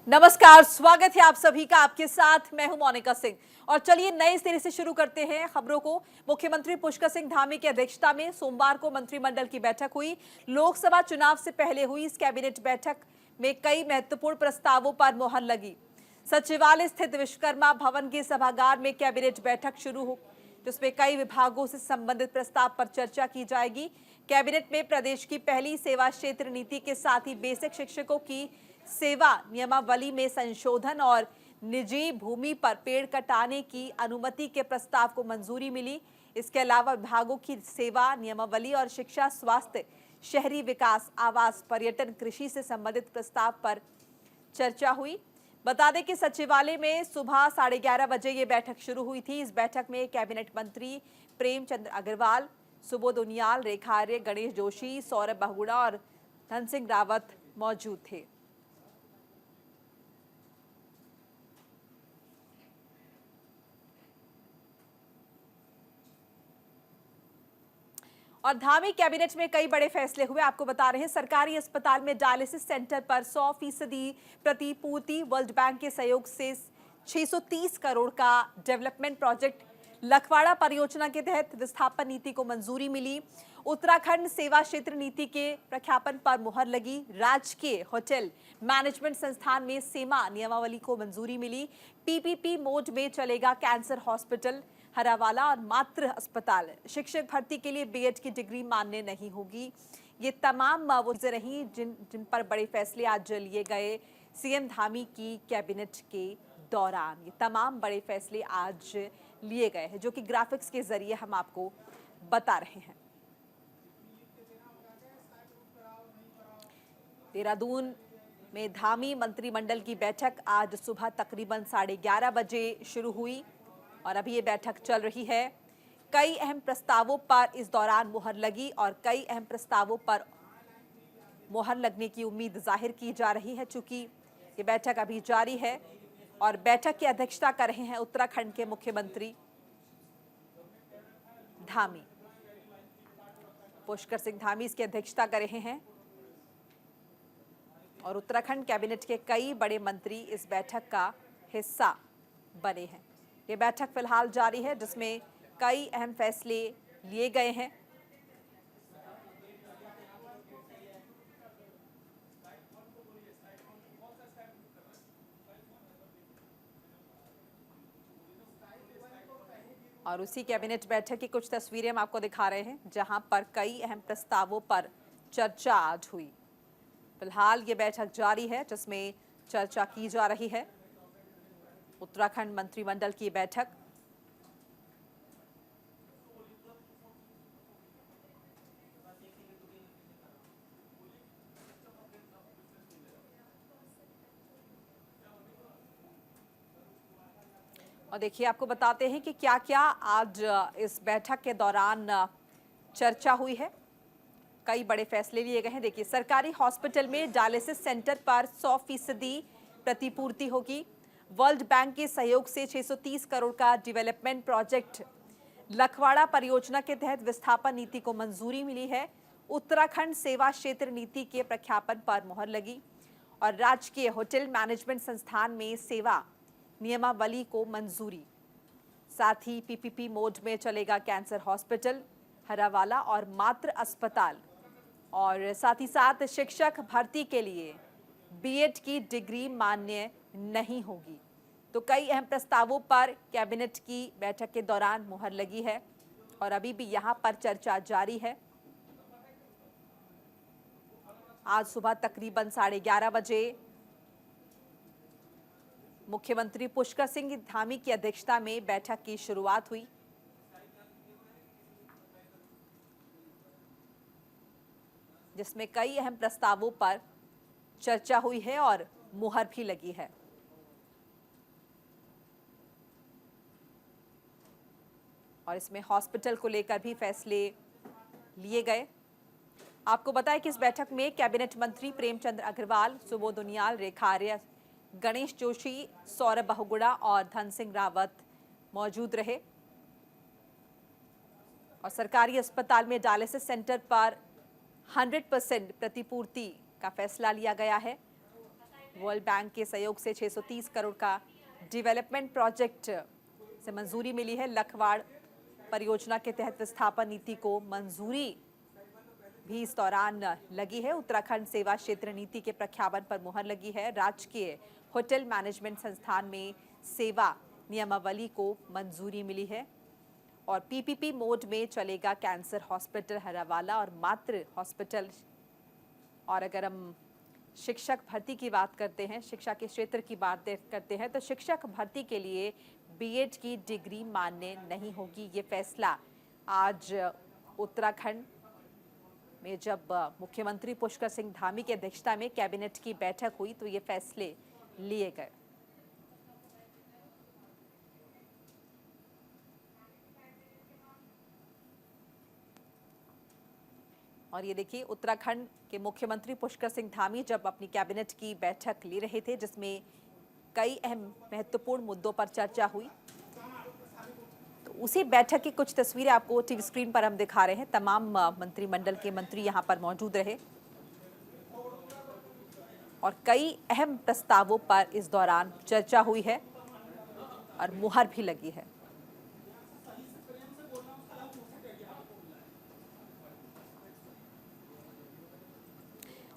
नमस्कार, स्वागत है आप सभी का। आपके साथ मैं हूं मोनिका सिंह और चलिए नए सिरे से शुरू करते हैं खबरों को। मुख्यमंत्री पुष्कर सिंह धामी की अध्यक्षता में सोमवार को मंत्रिमंडल की बैठक हुई। लोकसभा चुनाव से पहले हुई इस कैबिनेट बैठक में कई महत्वपूर्ण प्रस्तावों पर मुहर लगी। सचिवालय स्थित विश्वकर्मा भवन के सभागार में कैबिनेट बैठक शुरू हो, जिसमें कई विभागों से संबंधित प्रस्ताव पर चर्चा की जाएगी। कैबिनेट में प्रदेश की पहली सेवा क्षेत्र नीति के साथ ही बेसिक शिक्षकों की सेवा नियमावली में संशोधन और निजी भूमि पर पेड़ कटाने की अनुमति के प्रस्ताव को मंजूरी मिली। इसके अलावा विभागों की सेवा नियमावली और शिक्षा, स्वास्थ्य, शहरी विकास, आवास, पर्यटन, कृषि से संबंधित प्रस्ताव पर चर्चा हुई। बता दें कि सचिवालय में सुबह 11:30 बजे ये बैठक शुरू हुई थी। इस बैठक में कैबिनेट मंत्री प्रेमचंद अग्रवाल, सुबोध उनियाल, रेखा आर्य, गणेश जोशी, सौरभ बहुगुणा और धन सिंह रावत मौजूद थे। और धामी कैबिनेट में कई बड़े फैसले हुए, आपको बता रहे हैं। सरकारी अस्पताल में डायलिसिस सेंटर पर 100% प्रतिपूर्ति, वर्ल्ड बैंक के सहयोग से 630 करोड़ का डेवलपमेंट प्रोजेक्ट, लखवाड़ा परियोजना के तहत विस्थापन नीति को मंजूरी मिली। उत्तराखंड सेवा क्षेत्र नीति के प्रख्यापन पर मुहर लगी। राजकीय होटल मैनेजमेंट संस्थान में सेवा नियमावली को मंजूरी मिली। पीपीपी मोड में चलेगा कैंसर हॉस्पिटल, हरावाला और मातृ अस्पताल। शिक्षक भर्ती के लिए बीएड की डिग्री मान्य नहीं होगी। ये तमाम वो चीजें रही जिन पर बड़े फैसले आज लिए गए सीएम धामी की कैबिनेट के दौरान। ये तमाम बड़े फैसले आज लिए गए हैं, जो कि ग्राफिक्स के जरिए हम आपको बता रहे हैं। देहरादून में धामी मंत्रिमंडल की बैठक आज सुबह तकरीबन 11:30 बजे शुरू हुई और अभी ये बैठक चल रही है। कई अहम प्रस्तावों पर इस दौरान मुहर लगी और कई अहम प्रस्तावों पर मुहर लगने की उम्मीद जाहिर की जा रही है। चूंकि ये बैठक अभी जारी है और बैठक की अध्यक्षता कर रहे हैं उत्तराखंड के मुख्यमंत्री धामी, पुष्कर सिंह धामी इसकी अध्यक्षता कर रहे हैं और उत्तराखंड कैबिनेट के कई बड़े मंत्री इस बैठक का हिस्सा बने हैं। ये बैठक फिलहाल जारी है, जिसमें कई अहम फैसले लिए गए हैं। और उसी कैबिनेट बैठक की कुछ तस्वीरें हम आपको दिखा रहे हैं, जहां पर कई अहम प्रस्तावों पर चर्चा आज हुई। फिलहाल ये बैठक जारी है, जिसमें चर्चा की जा रही है। उत्तराखंड मंत्रिमंडल की बैठक और देखिए, आपको बताते हैं कि क्या क्या आज इस बैठक के दौरान चर्चा हुई है। कई बड़े फैसले लिए गए हैं। देखिए, सरकारी हॉस्पिटल में डायलिसिस सेंटर पर 100% प्रतिपूर्ति होगी। वर्ल्ड बैंक के सहयोग से 630 करोड़ का डेवलपमेंट प्रोजेक्ट, लखवाड़ा परियोजना के तहत विस्थापन नीति को मंजूरी मिली है। उत्तराखंड सेवा क्षेत्र नीति के प्रख्यापन पर मुहर लगी और राजकीय होटल मैनेजमेंट संस्थान में सेवा नियमावली को मंजूरी। साथ ही पीपीपी मोड में चलेगा कैंसर हॉस्पिटल, हरावाला और मातृ अस्पताल। और साथ ही साथ शिक्षक भर्ती के लिए बीएड की डिग्री मान्य नहीं होगी। तो कई अहम प्रस्तावों पर कैबिनेट की बैठक के दौरान मुहर लगी है और अभी भी यहां पर चर्चा जारी है। आज सुबह तकरीबन 11:30 बजे मुख्यमंत्री पुष्कर सिंह धामी की अध्यक्षता में बैठक की शुरुआत हुई, जिसमें कई अहम प्रस्तावों पर चर्चा हुई है और मुहर भी लगी है। और इसमें हॉस्पिटल को लेकर भी फैसले लिए गए। आपको बताएं कि इस बैठक में कैबिनेट मंत्री प्रेमचंद अग्रवाल, सुबोध उनियाल, रेखा आर्य, गणेश जोशी, सौरभ बहुगुणा और धन सिंह रावत मौजूद रहे। और सरकारी अस्पताल में डायलिसिस सेंटर पर 100% प्रतिपूर्ति का फैसला लिया गया है। वर्ल्ड बैंक के सहयोग से 630 करोड़ का डेवलपमेंट प्रोजेक्ट से मंजूरी मिली है। लखवाड़ परियोजना के तहत विस्थापन नीति को मंजूरी भी इस दौरान लगी है। उत्तराखंड सेवा क्षेत्र नीति के प्रख्यापन पर मुहर लगी है। राजकीय होटल मैनेजमेंट संस्थान में सेवा नियमावली को मंजूरी मिली है और पीपीपी मोड में चलेगा कैंसर हॉस्पिटल हरावाला और मातृ हॉस्पिटल। और अगर हम शिक्षक भर्ती की बात करते हैं, शिक्षा के क्षेत्र की बात करते हैं, तो शिक्षक भर्ती के लिए बीएड की डिग्री मान्य नहीं होगी। ये फैसला आज उत्तराखंड में जब मुख्यमंत्री पुष्कर सिंह धामी की अध्यक्षता में कैबिनेट की बैठक हुई तो ये फैसले लिए गए। और ये देखिए, उत्तराखंड के मुख्यमंत्री पुष्कर सिंह धामी जब अपनी कैबिनेट की बैठक ले रहे थे, जिसमें कई अहम महत्वपूर्ण मुद्दों पर चर्चा हुई, तो उसी बैठक की कुछ तस्वीरें आपको टीवी स्क्रीन पर हम दिखा रहे हैं। तमाम मंत्रिमंडल के मंत्री यहां पर मौजूद रहे और कई अहम प्रस्तावों पर इस दौरान चर्चा हुई है और मुहर भी लगी है।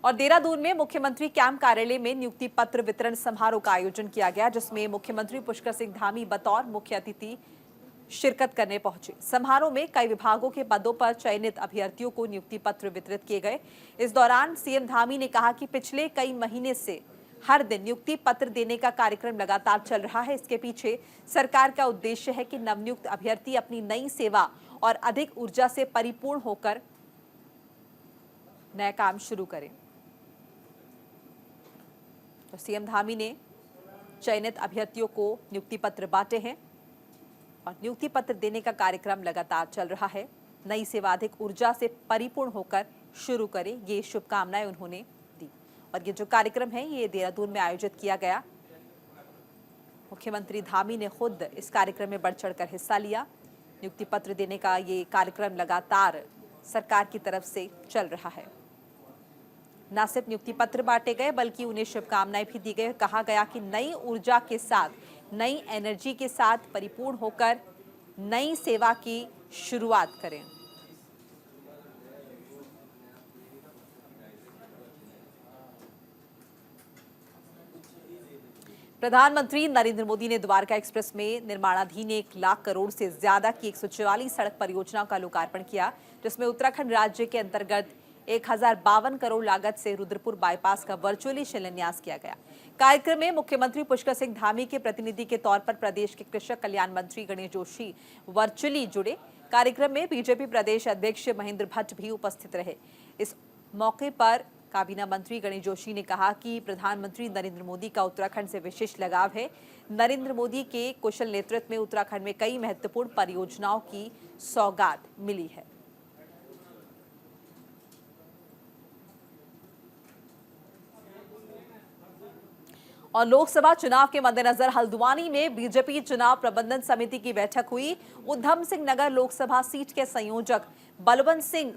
और देहरादून में मुख्यमंत्री कैंप कार्यालय में नियुक्ति पत्र वितरण समारोह का आयोजन किया गया, जिसमें मुख्यमंत्री पुष्कर सिंह धामी बतौर मुख्य अतिथि शिरकत करने पहुंचे। समारोह में कई विभागों के पदों पर चयनित अभ्यर्थियों को नियुक्ति पत्र वितरित किए गए। इस दौरान सीएम धामी ने कहा कि पिछले कई महीने से हर दिन नियुक्ति पत्र देने का कार्यक्रम लगातार चल रहा है। इसके पीछे सरकार का उद्देश्य है कि नवनियुक्त अभ्यर्थी अपनी नई सेवा और अधिक ऊर्जा से परिपूर्ण होकर नया काम शुरू करें। तो सीएम धामी ने चयनित अभ्यर्थियों को नियुक्ति पत्र बांटे हैं और नियुक्ति पत्र देने का कार्यक्रम लगातार चल रहा है। नई सेवा अधिक ऊर्जा से परिपूर्ण होकर शुरू करें, ये शुभकामनाएं उन्होंने दी। और ये जो कार्यक्रम है ये देहरादून में आयोजित किया गया। मुख्यमंत्री धामी ने खुद इस कार्यक्रम में बढ़ चढ़कर हिस्सा लिया। नियुक्ति पत्र देने का ये कार्यक्रम लगातार सरकार की तरफ से चल रहा है। न सिर्फ नियुक्ति पत्र बांटे गए बल्कि उन्हें शुभकामनाएं भी दी गई। कहा गया कि नई ऊर्जा के साथ, नई एनर्जी के साथ परिपूर्ण होकर नई सेवा की शुरुआत करें। प्रधानमंत्री नरेंद्र मोदी ने द्वारका एक्सप्रेस में निर्माणाधीन 1 लाख करोड़ से ज्यादा की 144 सड़क परियोजनाओं का लोकार्पण किया, जिसमें उत्तराखंड राज्य के अंतर्गत 1052 करोड़ लागत से रुद्रपुर बाईपास का वर्चुअली शिलान्यास किया गया। कार्यक्रम में मुख्यमंत्री पुष्कर सिंह धामी के प्रतिनिधि के तौर पर प्रदेश के कृषक कल्याण मंत्री गणेश जोशी वर्चुअली जुड़े। कार्यक्रम में बीजेपी प्रदेश अध्यक्ष महेंद्र भट्ट भी उपस्थित रहे। इस मौके पर काबीना मंत्री गणेश जोशी ने कहा कि प्रधानमंत्री नरेंद्र मोदी का उत्तराखंड से विशेष लगाव है। नरेंद्र मोदी के कुशल नेतृत्व में उत्तराखंड में कई महत्वपूर्ण परियोजनाओं की सौगात मिली है। और लोकसभा चुनाव के मद्देनजर हल्द्वानी में बीजेपी चुनाव प्रबंधन समिति की बैठक हुई। उधम सिंह नगर लोकसभा सीट के संयोजक बलवंत सिंह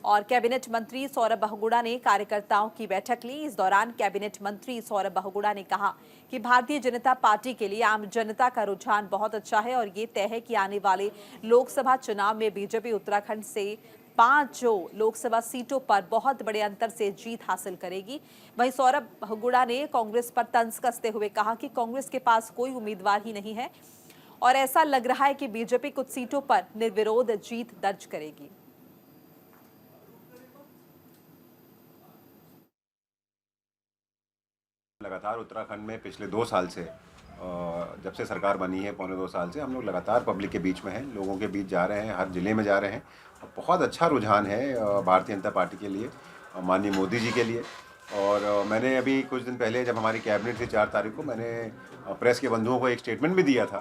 और कैबिनेट मंत्री सौरभ बहुगुणा ने कार्यकर्ताओं की बैठक ली। इस दौरान कैबिनेट मंत्री सौरभ बहुगुणा ने कहा कि भारतीय जनता पार्टी के लिए आम जनता का रुझान बहुत अच्छा है और ये तय है कि आने वाले लोकसभा चुनाव में बीजेपी उत्तराखंड से 5 लोकसभा सीटों पर बहुत बड़े अंतर से जीत हासिल करेगी। वहीं सौरभ बहुगुणा ने कांग्रेस पर तंज कसते हुए कहा कि कांग्रेस के पास कोई उम्मीदवार ही नहीं है और ऐसा लग रहा है कि बीजेपी कुछ सीटों पर निर्विरोध जीत दर्ज करेगी। लगातार उत्तराखंड में पिछले 2 साल से, जब से सरकार बनी है पौने 2 साल से, हम लोग लगातार पब्लिक के बीच में हैं, लोगों के बीच जा रहे हैं, हर जिले में जा रहे हैं। बहुत अच्छा रुझान है भारतीय जनता पार्टी के लिए, माननीय मोदी जी के लिए। और मैंने अभी कुछ दिन पहले जब हमारी कैबिनेट थी 4 तारीख को, मैंने प्रेस के बंधुओं को एक स्टेटमेंट भी दिया था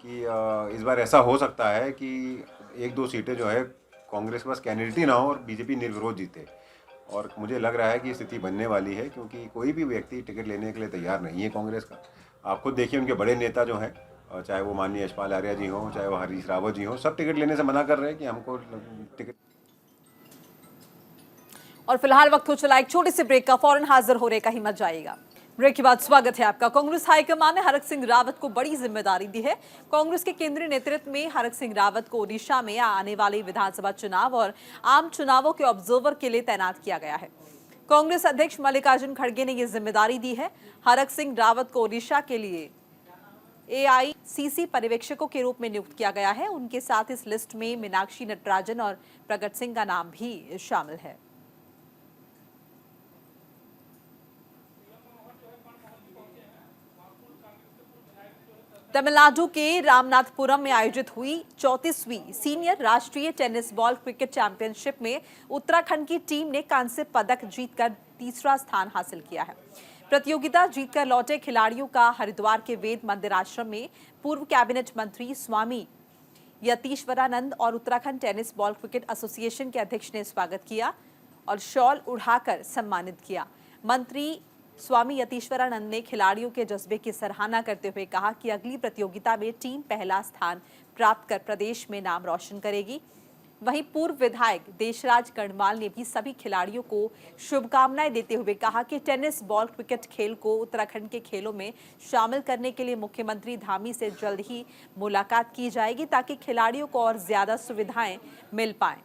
कि इस बार ऐसा हो सकता है कि 1-2 सीटें जो है कांग्रेस के पास कैंडिडेट ही ना हो और बीजेपी निर्विरोध जीते। और मुझे लग रहा है कि स्थिति बनने वाली है, क्योंकि कोई भी व्यक्ति टिकट लेने के लिए तैयार नहीं है कांग्रेस का। आप खुद देखिए, उनके बड़े नेता जो हैं, चाहे वो माननीय यशपाल आर्या जी हों, चाहे वो हरीश रावत जी हों, सब टिकट लेने से मना कर रहे हैं कि हमको टिकट। और फिलहाल वक्त हो चला एक छोटे से ब्रेक का, फौरन हाजिर होने का हिम्मत जाएगा। ब्रेक के बाद स्वागत है आपका। कांग्रेस हाईकमान ने हरक सिंह रावत को बड़ी जिम्मेदारी दी है। कांग्रेस के केंद्रीय नेतृत्व में हरक सिंह रावत को ओडिशा में आने वाले विधानसभा चुनाव और आम चुनावों के ऑब्जर्वर के लिए तैनात किया गया है। कांग्रेस अध्यक्ष मल्लिकार्जुन खड़गे ने यह जिम्मेदारी दी है। हरक सिंह रावत को ओडिशा के लिए AICC पर्यवेक्षकों के रूप में नियुक्त किया गया है। उनके साथ इस लिस्ट में मीनाक्षी नटराजन और प्रगट सिंह का नाम भी शामिल है। तमिलनाडु के रामनाथपुरम में आयोजित हुई 34वीं सीनियर राष्ट्रीय टेनिस बॉल क्रिकेट चैंपियनशिप में उत्तराखंड की टीम ने कांस्य पदक जीतकर तीसरा स्थान हासिल किया है। प्रतियोगिता जीतकर लौटे खिलाड़ियों का हरिद्वार के वेद मंदिर आश्रम में पूर्व कैबिनेट मंत्री स्वामी यतीश्वरानंद और Uttarakhand tennis ball cricket association के अध्यक्ष ने स्वागत किया और शॉल उड़ाकर सम्मानित किया। मंत्री स्वामी यतीश्वरानंद ने खिलाड़ियों के जज्बे की सराहना करते हुए कहा कि अगली प्रतियोगिता में टीम पहला स्थान प्राप्त कर प्रदेश में नाम रोशन करेगी। वहीं पूर्व विधायक देशराज कर्णवाल ने भी सभी खिलाड़ियों को शुभकामनाएं देते हुए कहा कि टेनिस बॉल क्रिकेट खेल को उत्तराखंड के खेलों में शामिल करने के लिए मुख्यमंत्री धामी से जल्द ही मुलाकात की जाएगी ताकि खिलाड़ियों को और ज्यादा सुविधाएं मिल पाएं।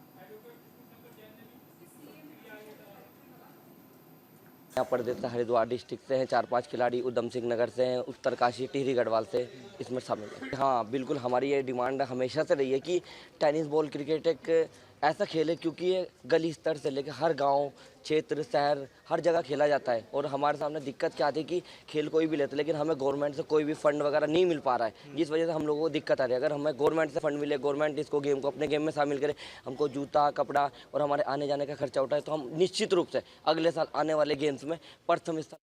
यहाँ पर देता हरिद्वार डिस्ट्रिक्ट से हैं 4-5 खिलाड़ी, उधम सिंह नगर से हैं, उत्तरकाशी टिहरी गढ़वाल से इसमें शामिल है। हाँ बिल्कुल, हमारी ये डिमांड हमेशा से रही है कि टेनिस बॉल क्रिकेट एक ऐसा खेल है क्योंकि ये गली स्तर से लेकर हर गांव, क्षेत्र, शहर हर जगह खेला जाता है। और हमारे सामने दिक्कत क्या आती है कि खेल कोई भी लेते लेकिन हमें गवर्नमेंट से कोई भी फंड वगैरह नहीं मिल पा रहा है, जिस वजह से हम लोगों को दिक्कत आ रही है। अगर हमें गवर्नमेंट से फंड मिले, गवर्नमेंट इसको गेम को अपने गेम में शामिल करे, हमको जूता, कपड़ा और हमारे आने जाने का खर्चा उठाए, तो हम निश्चित रूप से अगले साल आने वाले गेम्स में प्रथम स्थान।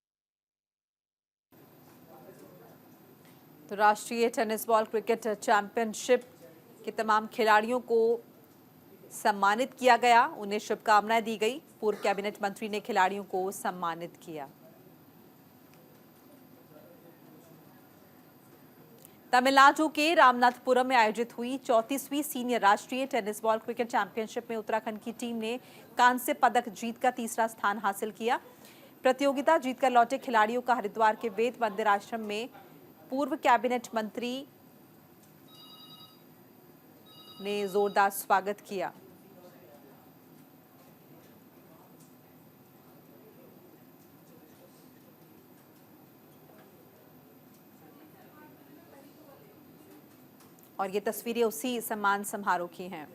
तो राष्ट्रीय टेनिस बॉल क्रिकेट चैंपियनशिप के तमाम खिलाड़ियों को सम्मानित किया गया, उन्हें शुभकामनाएं दी गई। पूर्व कैबिनेट मंत्री ने खिलाड़ियों को सम्मानित किया। तमिलनाडु के रामनाथपुरम में आयोजित हुई 34वीं सीनियर राष्ट्रीय टेनिस बॉल क्रिकेट चैंपियनशिप में उत्तराखंड की टीम ने कांस्य पदक जीतकर तीसरा स्थान हासिल किया। प्रतियोगिता जीतकर लौटे खिलाड़ियों का हरिद्वार के वेद मंदिर आश्रम में पूर्व कैबिनेट मंत्री ने जोरदार स्वागत किया। और ये तस्वीरें उसी सम्मान समारोह की हैं।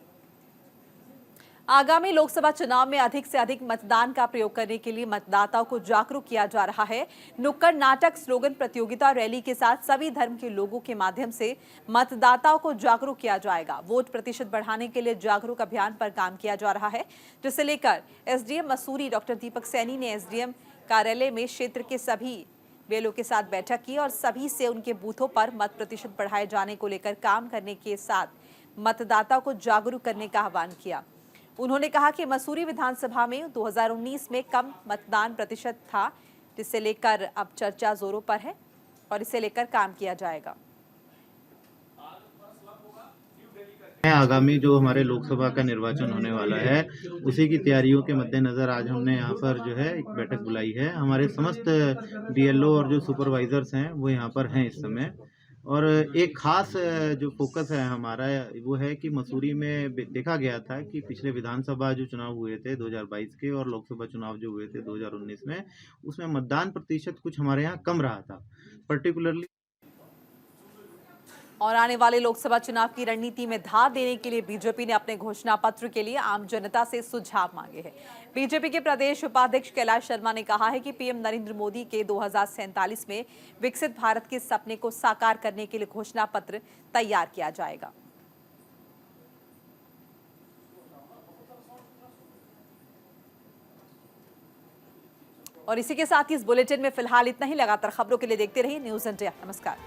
आगामी लोकसभा चुनाव में अधिक से अधिक मतदान का प्रयोग करने के लिए मतदाताओं को जागरूक किया जा रहा है। नुक्कड़ नाटक, स्लोगन प्रतियोगिता, रैली के साथ सभी धर्म के लोगों के माध्यम से मतदाताओं को जागरूक किया जाएगा। वोट प्रतिशत बढ़ाने के लिए जागरूक अभियान पर काम किया जा रहा है, जिसे लेकर SDM मसूरी डॉक्टर दीपक सैनी ने SDM कार्यालय में क्षेत्र के सभी वेलों के साथ बैठक की और सभी से उनके बूथों पर मत प्रतिशत बढ़ाए जाने को लेकर काम करने के साथ मतदाताओं को जागरूक करने का आह्वान किया। उन्होंने कहा कि मसूरी विधानसभा में 2019 में कम मतदान प्रतिशत था, जिसे लेकर अब चर्चा जोरों पर है और इसे लेकर काम किया जाएगा। आगामी जो हमारे लोकसभा का निर्वाचन होने वाला है, उसी की तैयारियों के मद्देनजर आज हमने यहाँ पर जो है एक बैठक बुलाई है। हमारे समस्त BLO और जो सुपरवाइजर्स हैं वो यहाँ पर हैं इस समय। और एक खास जो फोकस है हमारा वो है कि मसूरी में देखा गया था कि पिछले विधानसभा जो चुनाव हुए थे 2022 के और लोकसभा चुनाव जो हुए थे 2019 में, उसमें मतदान प्रतिशत कुछ हमारे यहाँ कम रहा था पर्टिकुलरली। और आने वाले लोकसभा चुनाव की रणनीति में धार देने के लिए बीजेपी ने अपने घोषणा पत्र के लिए आम जनता से सुझाव मांगे हैं। बीजेपी के प्रदेश उपाध्यक्ष कैलाश शर्मा ने कहा है कि PM नरेंद्र मोदी के 2047 में विकसित भारत के सपने को साकार करने के लिए घोषणा पत्र तैयार किया जाएगा। और इसी के साथ ही इस बुलेटिन में फिलहाल इतना ही। लगातार खबरों के लिए देखते रहिए न्यूज़ इंडिया। नमस्कार।